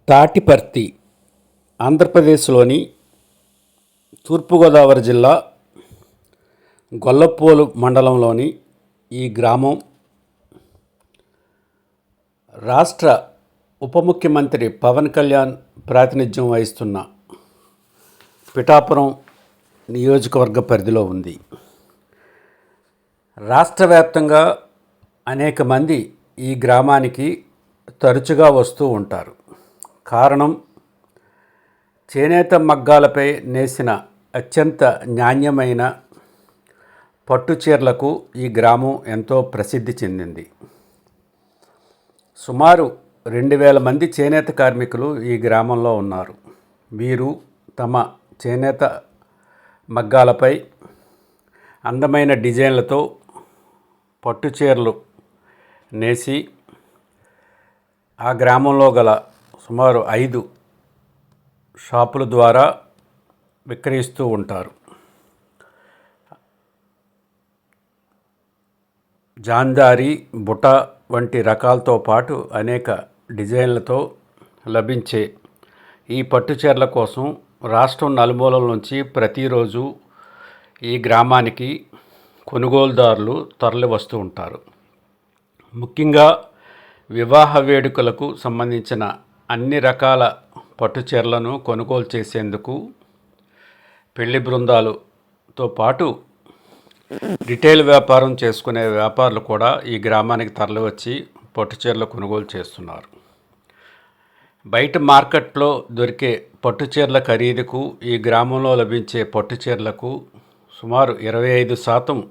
తాటిపర్తి ఆంధ్రప్రదేశ్లోని తూర్పుగోదావరి జిల్లా గొల్లప్రోలు మండలంలోని ఈ గ్రామం రాష్ట్ర ఉప ముఖ్యమంత్రి పవన్ కళ్యాణ్ ప్రాతినిధ్యం వహిస్తున్న పిఠాపురం నియోజకవర్గ పరిధిలో ఉంది. రాష్ట్ర వ్యాప్తంగా అనేక మంది ఈ గ్రామానికి తరచుగా వస్తూ ఉంటారు. కారణం, చేనేత మగ్గాలపై నేసిన అత్యంత నాణ్యమైన పట్టు చీరలకు ఈ గ్రామం ఎంతో ప్రసిద్ధి చెందింది. సుమారు 2000 మంది చేనేత కార్మికులు ఈ గ్రామంలో ఉన్నారు. వీరు తమ చేనేత మగ్గాలపై అందమైన డిజైన్లతో పట్టు చీరలు నేసి ఆ గ్రామంలో గల సుమారు 5 షాపుల ద్వారా విక్రయిస్తూ ఉంటారు. జాందారి, బుట్ట వంటి రకాలతో పాటు అనేక డిజైన్లతో లభించే ఈ పట్టు చీరల కోసం రాష్ట్రం నలుమూలల నుంచి ప్రతిరోజు ఈ గ్రామానికి కొనుగోలుదారులు తరలి వస్తూ ఉంటారు. ముఖ్యంగా వివాహ వేడుకలకు సంబంధించిన అన్ని రకాల పట్టు చీరలను కొనుగోలు చేసేందుకు పెళ్లి బృందాలతో పాటు రిటైల్ వ్యాపారం చేసుకునే వ్యాపారులు కూడా ఈ గ్రామానికి తరలివచ్చి పట్టు చీరలు కొనుగోలు చేస్తున్నారు. బయట మార్కెట్లో దొరికే పట్టు చీరల ఖరీదుకు ఈ గ్రామంలో లభించే పట్టు చీరలకు సుమారు 25%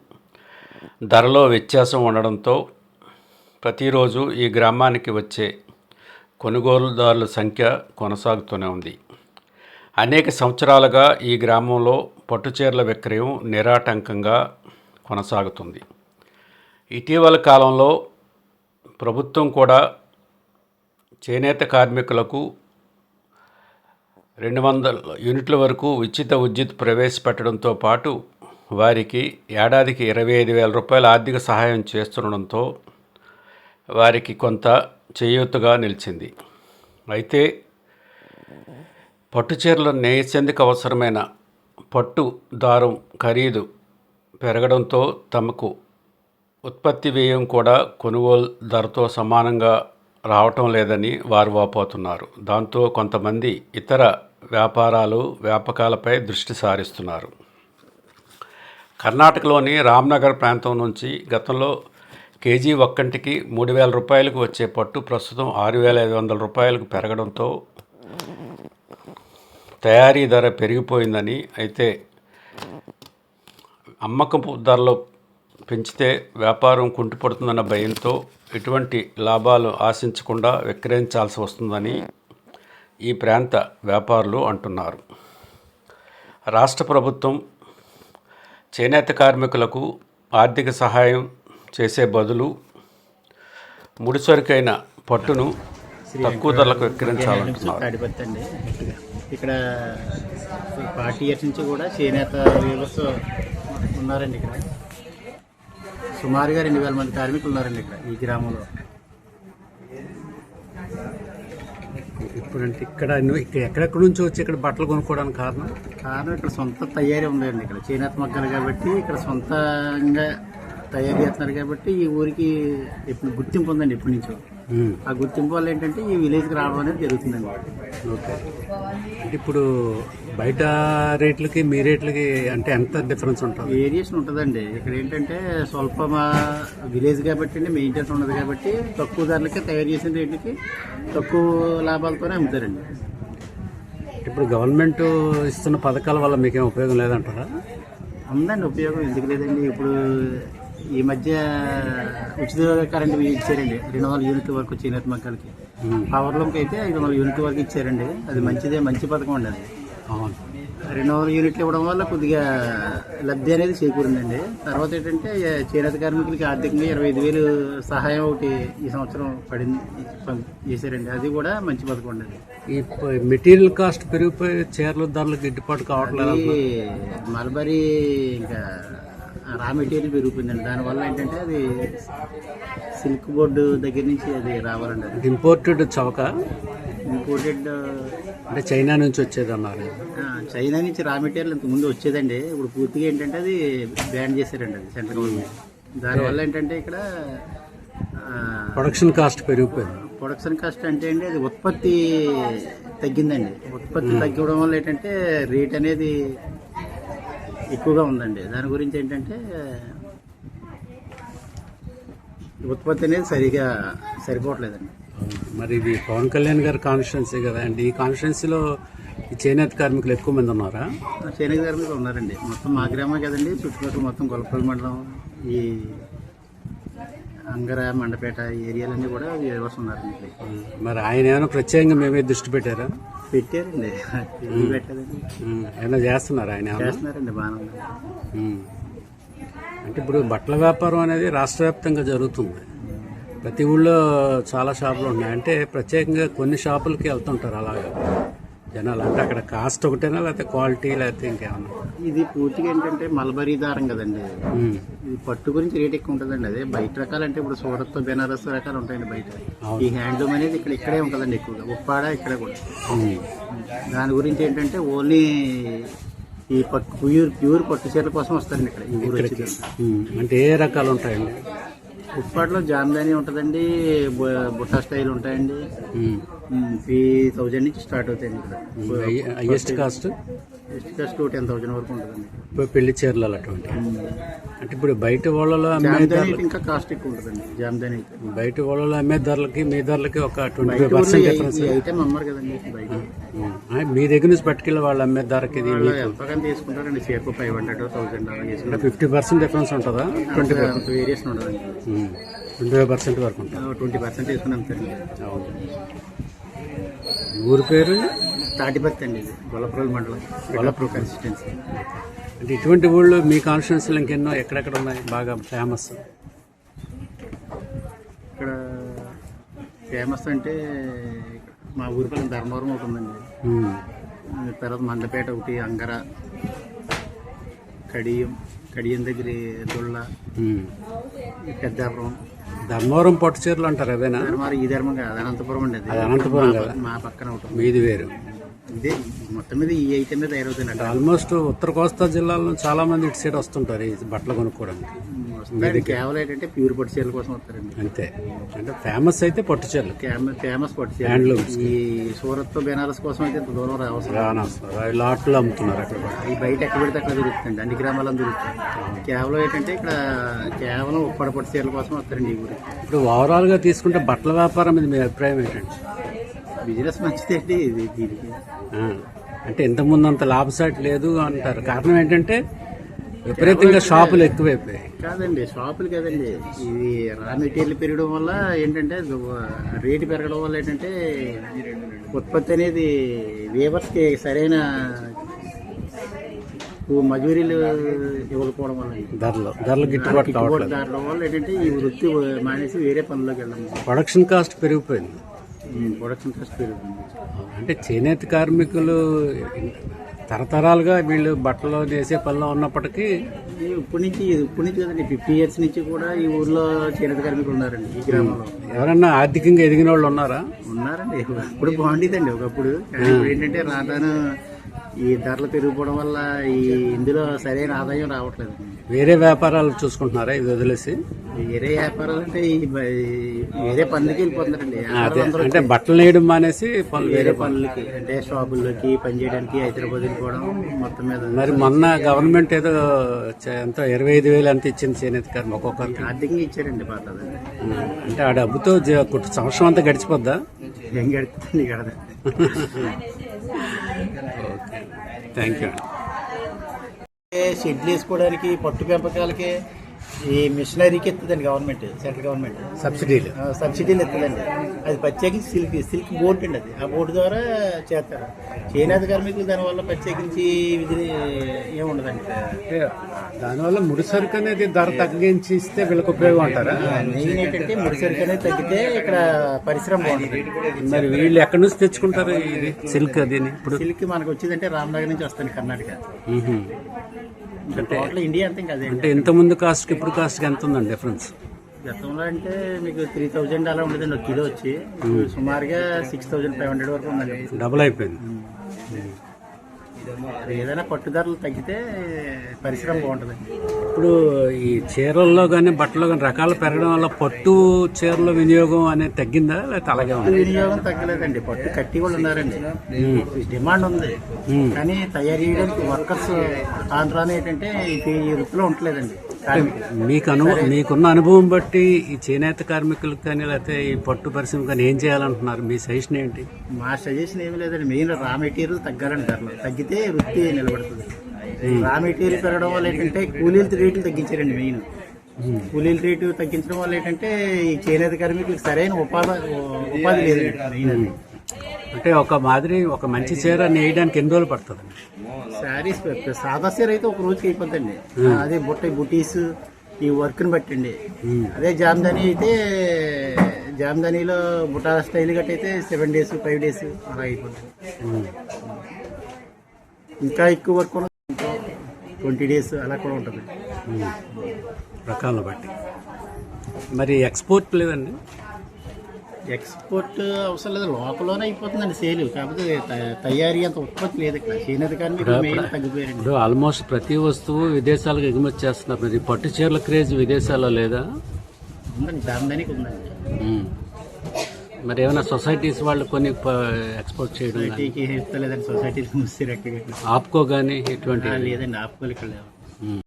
ధరలో వ్యత్యాసం ఉండడంతో ప్రతిరోజు ఈ గ్రామానికి వచ్చే కొనుగోలుదారుల సంఖ్య కొనసాగుతూనే ఉంది. అనేక సంవత్సరాలుగా ఈ గ్రామంలో పట్టుచీరల విక్రయం నిరాటంకంగా కొనసాగుతుంది. ఇటీవల కాలంలో ప్రభుత్వం కూడా చేనేత కార్మికులకు 200 యూనిట్ల వరకు ఉచిత విద్యుత్ ప్రవేశపెట్టడంతో పాటు వారికి ఏడాదికి 25,000 రూపాయల ఆర్థిక సహాయం చేస్తుండడంతో వారికి కొంత చేయూతగా నిలిచింది. అయితే పట్టు చీరలు నేసేందుకు అవసరమైన పట్టు దారం ఖరీదు పెరగడంతో తమకు ఉత్పత్తి వ్యయం కూడా కొనుగోలు ధరతో సమానంగా రావటం లేదని వారు వాపోతున్నారు. దాంతో కొంతమంది ఇతర వ్యాపకాలపై దృష్టి సారిస్తున్నారు. కర్ణాటకలోని రామ్నగర్ ప్రాంతం నుంచి గతంలో కేజీ ఒక్కంటికి 3,000 రూపాయలకు వచ్చే పట్టు ప్రస్తుతం 6,500 రూపాయలకు పెరగడంతో తయారీ ధర పెరిగిపోయిందని, అయితే అమ్మకపు ధరలు పెంచితే వ్యాపారం కుంటుపడుతుందన్న భయంతో ఎటువంటి లాభాలు ఆశించకుండా విక్రయించాల్సి వస్తుందని ఈ ప్రాంత వ్యాపారులు అంటున్నారు. రాష్ట్ర ప్రభుత్వం చేనేత కార్మికులకు ఆర్థిక సహాయం చేసే బదులు ముడిసరుకైన పట్టును తక్కువ ధరలకు విక్రయించాలంటున్నారు. ఇక్కడ 40 ఇయర్స్ నుంచి కూడా చేనేత వ్యవస్థ ఉన్నారండి. ఇక్కడ సుమారుగా 2,000 మంది కార్మికులు ఉన్నారండి ఇక్కడ ఈ గ్రామంలో. ఇప్పుడంటే ఇక్కడ ఎక్కడెక్కడి నుంచి వచ్చి ఇక్కడ బట్టలు కొనుక్కోవడానికి కారణం ఇక్కడ సొంత తయారీ ఉందండి. ఇక్కడ చేనేత మగ్గాలు కాబట్టి ఇక్కడ సొంతంగా తయారు చేస్తున్నారు కాబట్టి ఈ ఊరికి ఇప్పుడు గుర్తింపు ఉందండి ఎప్పటి నుంచో. ఆ గుర్తింపు వల్ల ఏంటంటే ఈ విలేజ్కి రావడం అనేది జరుగుతుందండి. ఓకే, ఇప్పుడు బయట రేట్లకి మీ రేట్లకి అంటే ఎంత డిఫరెన్స్ ఉంటుంది? వేరియేషన్ ఉంటుందండి. ఇక్కడ ఏంటంటే స్వల్ప విలేజ్ కాబట్టి అండి, మెయింటెనెన్స్ ఉండదు కాబట్టి తక్కువ ధరలకే తయారు చేసిన రేట్లకి తక్కువ లాభాలతోనే అమ్ముతారండి. ఇప్పుడు గవర్నమెంట్ ఇస్తున్న పథకాల వల్ల మీకేం ఉపయోగం లేదంటారా? ఉందండి ఉపయోగం, ఎందుకు లేదండి. ఇప్పుడు ఈ మధ్య ఉచిత కరెంట్ ఇచ్చారండి 200 యూనిట్ల వరకు చేనేత మగ్గాలకి. పవర్లూమ్కి అయితే 500 యూనిట్ల వరకు ఇచ్చారండి. అది మంచి పథకం అండి. అది 200 యూనిట్లు ఇవ్వడం వల్ల కొద్దిగా లబ్ధి అనేది చేకూరిందండి. తర్వాత ఏంటంటే చేనేత కార్మికులకి ఆర్థికంగా 25,000 సహాయం ఒకటి ఈ సంవత్సరం చేశారండి. అది కూడా మంచి పథకం అండి. ఈ మెటీరియల్ కాస్ట్ పెరిగిపోయి చీరల ధరలు గిట్టుబాటు కావట్లేదు. మల్బరీ ఇంకా రా మెటీరియల్ పెరిగిపోయిందండి. దానివల్ల ఏంటంటే అది సిల్క్ బోర్డు దగ్గర నుంచి అది రావాలండి. ఇంపోర్టెడ్ చవక ఇంపోర్టెడ్ అంటే చైనా నుంచి వచ్చేది అన్నారు. చైనా నుంచి రా మెటీరియల్ ఇంత ముందు వచ్చేదండి. ఇప్పుడు పూర్తిగా ఏంటంటే అది బ్యాన్ చేశారండి, అది సెంట్రల్ గవర్నమెంట్. దానివల్ల ఏంటంటే ఇక్కడ ప్రొడక్షన్ కాస్ట్ పెరిగిపోయింది. ప్రొడక్షన్ కాస్ట్ అంటే అండి అది ఉత్పత్తి తగ్గిందండి. ఉత్పత్తి తగ్గడం వల్ల ఏంటంటే రేట్ అనేది ఎక్కువగా ఉందండి. దాని గురించి ఏంటంటే ఉత్పత్తి అనేది సరిపోవట్లేదండి. మరి ఇది పవన్ కళ్యాణ్ గారి కాన్స్టిట్యున్సీ కదా అండి, ఈ కాన్స్టిట్యున్సీలో ఈ చేనేత కార్మికులు ఎక్కువ మంది ఉన్నారా? చేనేత కార్మికులు ఉన్నారండి. మొత్తం మా గ్రామం కదండి, చుట్టుపక్కల మొత్తం గొల్లపల్లి మండలం, ఈ అంగర, మండపేట ఏరియాలన్నీ కూడా వ్యవస్థ ఉన్నారండి. మరి ఆయన ఏమైనా ప్రత్యేకంగా మేమే దృష్టి పెట్టారా? పెట్టారండి, పెట్టారండి. ఏమైనా చేస్తున్నారు ఆయన? చేస్తున్నారండి, బాగానే ఉన్నారు. అంటే ఇప్పుడు బట్టల వ్యాపారం అనేది రాష్ట్ర వ్యాప్తంగా జరుగుతుంది. ప్రతి ఊళ్ళో చాలా షాపులు ఉన్నాయి. అంటే ప్రత్యేకంగా కొన్ని షాపులకి వెళ్తుంటారు అలాగా జనాలు. అంటే అక్కడ కాస్ట్ ఒకటేనా, లేకపోతే క్వాలిటీ, లేకపోతే ఇంకేమన్నా? ఇది పూర్తిగా ఏంటంటే మల్బరీ దారం కదండి. ఇది పట్టు గురించి రేట్ ఎక్కువ ఉంటుందండి. అదే బయట రకాలు అంటే ఇప్పుడు సూరత్, బెనారస్ రకాలు ఉంటాయండి బయట. ఈ హ్యాండ్లూమ్ అనేది ఇక్కడే ఉంటుందండి ఎక్కువగా, ఉప్పాడ ఇక్కడ కూడా. దాని గురించి ఏంటంటే ఓన్లీ ఈ ప్యూర్ పట్టు చీరల కోసం వస్తారండి ఇక్కడ ఈ ఊరు వచ్చి. అంటే ఏ రకాలు ఉంటాయండి? ఉప్పాడలో జామ్దాని ఉంటుందండి, బుట్టా స్టైల్ ఉంటాయండి. 3,000 నుంచి స్టార్ట్ అవుతాయండి ఇక్కడ. హైయెస్ట్ కాస్ట్ 10,000 వరకు ఉంటుందండి. ఇప్పుడు పెళ్లి చీరలు అటువంటి. అంటే ఇప్పుడు బయట వాళ్ళలో ఇంకా కాస్ట్ ఎక్కువ ఉంటుందండి జామ్దాని అయితే. బయట వాళ్ళలో అమ్మే ధరలకి మీ ధరలకి ఒక 25% డిఫరెన్స్. ఐటమ్ అమ్మారు కదండి బయట. మీ దగ్గర నుంచి పట్టుకెళ్ళి వాళ్ళు అమ్మే ధరకి ఎంతగానో తీసుకుంటారండి. చీరకు 500, 1000 అలా తీసుకుంటారు. 50% డిఫరెన్స్ ఉంటుందా? 20% వేరియేషన్ ఉంటుందండి. 20% వరకు ఉంటుంది. 20% తీసుకుని అమ్ముతారండి. ఊరి పేరు తాటిపత్తి అండి, ఇది గొల్లపల్లి మండలం, గొల్లపల్లి కాన్స్టిట్యున్సీ. అంటే ఇటువంటి ఊళ్ళో మీ కాన్స్టిట్యున్సీలు ఇంకెన్నో ఎక్కడెక్కడ ఉన్నాయి బాగా ఫేమస్? ఇక్కడ ఫేమస్ అంటే మా ఊరి పక్కన ధర్మవరం ఒకటి ఉందండి. తర్వాత మండపేట ఒకటి, అంగర, కడియం దగ్గర దొళ్ళ, పెద్దాపురం. ధర్మవరం పట్టు చీరలు అంటారు అవేనా? ఈ ధర్మం కాదు, అనంతపురం అండి. అది అనంతపురం కదా, మా పక్కన ఒకటి. మీది వేరు. ఇదే మొత్తం మీద ఈ ఐటమ్ మీద తయారవుతుంది. ఆల్మోస్ట్ ఉత్తర కోస్తా జిల్లాలో చాలా మంది ఇటు సైడ్ వస్తుంటారు ఈ బట్టలు కొనుక్కోవడానికి. కేవలం ఏంటంటే ప్యూర్ పట్టు చీరల కోసం వస్తారండి అంతే. అంటే ఫేమస్ అయితే పట్టు చీరలు, ఫేమస్ పట్టు చీరలు. హ్యాండ్లూమ్స్. ఈ సూరత్, బెనారస్ కోసం అయితే ఇంత దూరం రావసరం లాట్లు అమ్ముతున్నారు అక్కడ. ఈ బయట ఎక్కడ పెడితే అక్కడ దొరుకుతుంది, అన్ని గ్రామాల్లో దొరుకుతుంది. కేవలం ఏంటంటే ఇక్కడ కేవలం ఉప్పడ పట్టు చీరల కోసం వస్తారండి ఈ ఊరికి. ఇప్పుడు ఓవరాల్ గా తీసుకుంటే బట్టల వ్యాపారం మీద మీ అభిప్రాయం ఏంటండి? బిజినెస్ మంచిదండి ఇది. దీనికి అంటే ఇంతకుముందు అంత లాభసాటి లేదు అంటారు. కారణం ఏంటంటే విపరీతంగా షాపులు ఎక్కువైపోయాయి. కాదండి, షాపులు కదండి, ఇది రా మెటీరియల్ పెరగడం వల్ల ఏంటంటే రేటు పెరగడం వల్ల ఏంటంటే ఉత్పత్తి అనేది లేబర్స్కి సరైన మజూరీలు ఇవ్వకపోవడం వల్ల ధరలు గిట్టుబాటు కావడం వల్ల ఏంటంటే ఈ వృత్తి మానేసి వేరే పనుల్లోకి వెళ్ళడం. ప్రొడక్షన్ కాస్ట్ పెరిగిపోయింది. ప్రొడక్షన్ కాస్ట్ పెరుగుతుంది. అంటే చేనేత కార్మికులు తరతరాలుగా వీళ్ళు బట్టలు వేసే పనిలో ఉన్నప్పటికీ ఇప్పటి నుంచి కదండి 50 years నుంచి కూడా ఈ ఊర్లో చేనేత కార్మికులు ఉన్నారండి ఈ గ్రామంలో. ఎవరన్నా ఆర్థికంగా ఎదిగిన వాళ్ళు ఉన్నారండి. ఇప్పుడు బాగుండేదండి ఒకప్పుడు. ఏంటంటే రాను ఈ ధరలు పెరిగిపోవడం వల్ల ఇందులో సరైన ఆదాయం రావట్లేదు. వేరే వ్యాపారాలు చూసుకుంటున్నారా ఇది వదిలేసి? వేరే వ్యాపారాలు అంటే వేరే పనులకి వెళ్ళిపోతున్నారండి. అంటే బట్టలు నేయడం మానేసి వేరే పనులకి అంటే షాపుల్లోకి పని చేయడానికి హైదరాబాద్ వెళ్ళిపోవడం మొత్తం మీద. మరి మొన్న గవర్నమెంట్ ఏదో ఎంతో 25,000 ఎంత ఇచ్చింది చేనేత కార్మికులు ఒక్కొక్కరికి. ఆర్థికంగా ఇచ్చారండి పాత. అంటే ఆ డబ్బుతో సంవత్సరం అంతా గడిచిపోద్దా? ఏం గడుపుతుంది కదా. Thank you. షెడ్లు వేసుకోవడానికి పట్టు పెంపకాలకి ఈ మిషనరీకి ఎత్తుందండి గవర్నమెంట్, సెంట్రల్ గవర్నమెంట్ సబ్సిడీలు ఎత్తుందండి. అది ప్రత్యేకించి సిల్క్ బోర్డు అండి. అది ఆ బోర్డు ద్వారా చేస్తారు చేనేత కార్మికులు. దానివల్ల ప్రత్యేకించి విధి ఏముండదండి. దానివల్ల ముడిసరుకు అనేది ధర తగ్గించి ఇస్తే వీళ్ళకి ఉపయోగం అంటారా? మెయిన్ ఏంటంటే ముడిసరుకు అనేది తగ్గితే ఇక్కడ పరిశ్రమ బాగుంటుంది. మరి వీళ్ళు ఎక్కడి నుంచి తెచ్చుకుంటారు ఇది సిల్క్? అది ఇప్పుడు సిల్క్ మనకు వచ్చేదంటే రామ్నగర్ నుంచి వస్తుంది, కర్ణాటక. అంటే ఇండియా అంతే కదా. అంటే ఇంత ముందు కాస్ట్కి ఇప్పుడు కాస్ట్కి ఎంత ఉందండి డిఫరెన్స్? గతంలో అంటే మీకు 3000 అలా ఉండదండి ఒక కిలో వచ్చి సుమారుగా 6500 వరకు ఉందండి. డబుల్ అయిపోయింది. ఏదైనా పట్టుదరలు తగ్గితే పరిశ్రమ బాగుంటుందండి. ఇప్పుడు ఈ చీరల్లో కానీ బట్టల్లో కానీ రకాలు పెరగడం వల్ల పట్టు చీరల వినియోగం అనేది తగ్గిందా లేకపోతే అలాగే ఉంది? వినియోగం తగ్గలేదండి. పట్టు కట్టి కూడా ఉన్నారండి, డిమాండ్ ఉంది. కానీ తయారు చేయడానికి వర్కర్స్ రాను ఏంటంటే ఈ వృత్తిలో ఉండలేదండి. మీకున్న అనుభవం బట్టి ఈ చేనేత కార్మికులకు కానీ లేకపోతే ఈ పట్టు పరిశ్రమ కానీ ఏం చేయాలంటున్నారు? మీ సజెషన్ ఏంటి? మా సజెషన్ ఏమి లేదండి. Main raw material తగ్గాలండి. ధరలు తగ్గితే వృత్తి నిలబడుతుంది. రా మెటీరియల్ పెరగడం వల్ల ఏంటంటే కూలీల రేట్లు తగ్గించారండి. మెయిన్ కూలీల రేటు తగ్గించడం వల్ల ఏంటంటే ఈ చేనేత కార్మికులకు సరైన ఉపాధి లేదండి. మెయిన్ అంటే ఒక మంచి చీర నేయడానికి ఎన్ని రోజులు పడుతుంది? శారీస్ సాదా చీర అయితే ఒక రోజుకి అయిపోతుందండి. అదే బుటీస్ ఈ వర్క్ని బట్టండి. అదే జామ్దాని అయితే జామ్దానీలో బుటా స్టైల్ గట్టి అయితే 7 days 5 days అలా అయిపోతుంది. ఇంకా ఎక్కువ వర్క్ 20 days అలా కూడా ఉంటుంది రకాలను బట్టి. మరి ఎక్స్పోర్ట్ లేదండి? ఎక్స్పోర్ట్ అవసరం లేదు, లోకల్లోనే అయిపోతుందండి సేల్. కాకపోతే తయారీ అంత ఉత్పత్తి లేదు ఇక్కడ. చేనేత కార్మికులు మెయిన్ తగ్గిపోయారండి. ఇప్పుడు ఆల్మోస్ట్ ప్రతి వస్తువు విదేశాలకు ఎగుమతి చేస్తున్నారు. మరి పట్టు చీరల క్రేజ్ విదేశాల్లో లేదా? ఉందండి, జామ్దానికి ఉందండి. మరి ఏమైనా సొసైటీస్ వాళ్ళు కొన్ని ఎక్స్పోర్ట్ చేయడం సొసైటీకి ఇస్తలేదండి. సొసైటీకి ముస్తే ఆప్కో కానీ ఇటువంటి లేదండి, ఆపుకోలు ఇక్కడ లేవు.